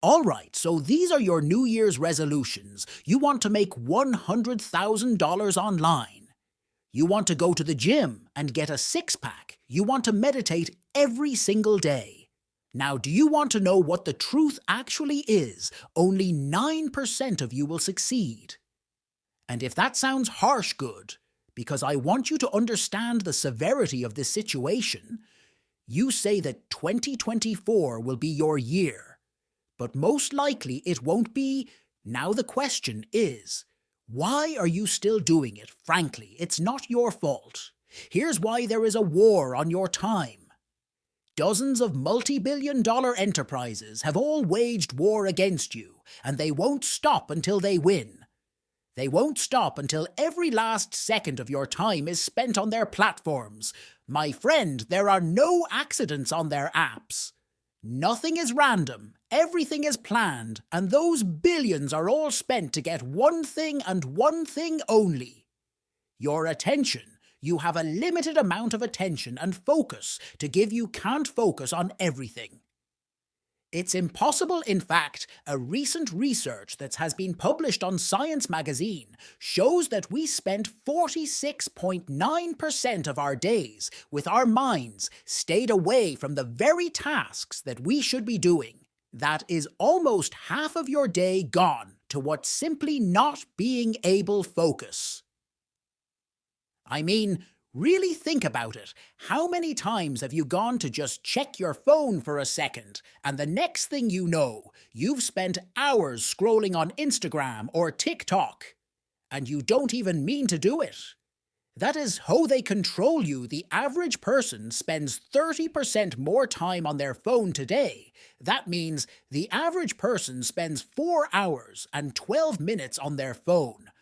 Alright, so these are your New Year's resolutions. You want to make $100,000 online. You want to go to the gym and get a six-pack. You want to meditate every single day. Now, do you want to know what the truth actually is? Only 9% of you will succeed. And if that sounds harsh, good, because I want you to understand the severity of this situation. You say that 2024 will be your year, but most likely it won't be. Now the question is, why are you still doing it? Frankly, it's not your fault. Here's why there is a war on your time. Dozens of multi-billion-dollar enterprises have all waged war against you, and they won't stop until they win. They won't stop until every last second of your time is spent on their platforms. My friend, there are no accidents on their apps. Nothing is random, everything is planned, and those billions are all spent to get one thing and one thing only: your attention. You have a limited amount of attention and focus to give. You can't focus on everything. It's impossible. In fact, a recent research that has been published on Science magazine shows that we spent 46.9% of our days with our minds stayed away from the very tasks that we should be doing. That is almost half of your day gone to what simply not being able focus. I mean, really think about it. How many times have you gone to just check your phone for a second, and the next thing you know, you've spent hours scrolling on Instagram or TikTok, and you don't even mean to do it? That is how they control you. The average person spends 30% more time on their phone today. That means the average person spends 4 hours and 12 minutes on their phone.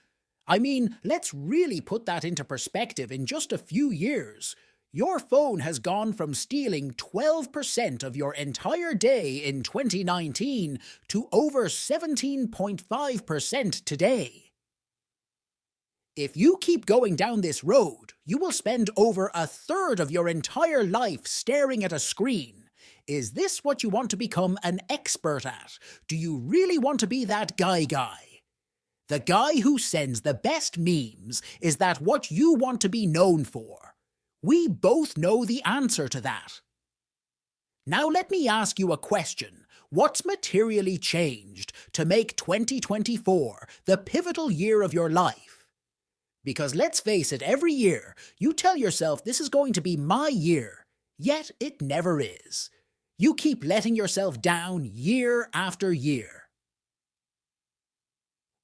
I mean, let's really put that into perspective. In just a few years, your phone has gone from stealing 12% of your entire day in 2019 to over 17.5% today. If you keep going down this road, you will spend over a third of your entire life staring at a screen. Is this what you want to become an expert at? Do you really want to be that guy? The guy who sends the best memes? Is that what you want to be known for? We both know the answer to that. Now let me ask you a question. What's materially changed to make 2024 the pivotal year of your life? Because let's face it, every year you tell yourself this is going to be my year, yet it never is. You keep letting yourself down year after year.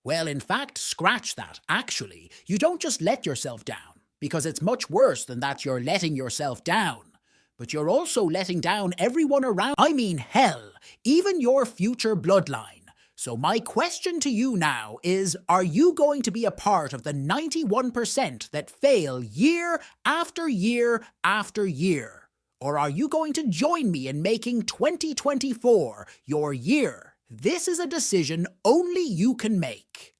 Well, in fact, scratch that. Actually, you don't just let yourself down, because it's much worse than that. You're letting yourself down, but you're also letting down everyone around. I mean, hell, even your future bloodline. So my question to you now is, are you going to be a part of the 91% that fail year after year after year? Or are you going to join me in making 2024 your year? This is a decision only you can make.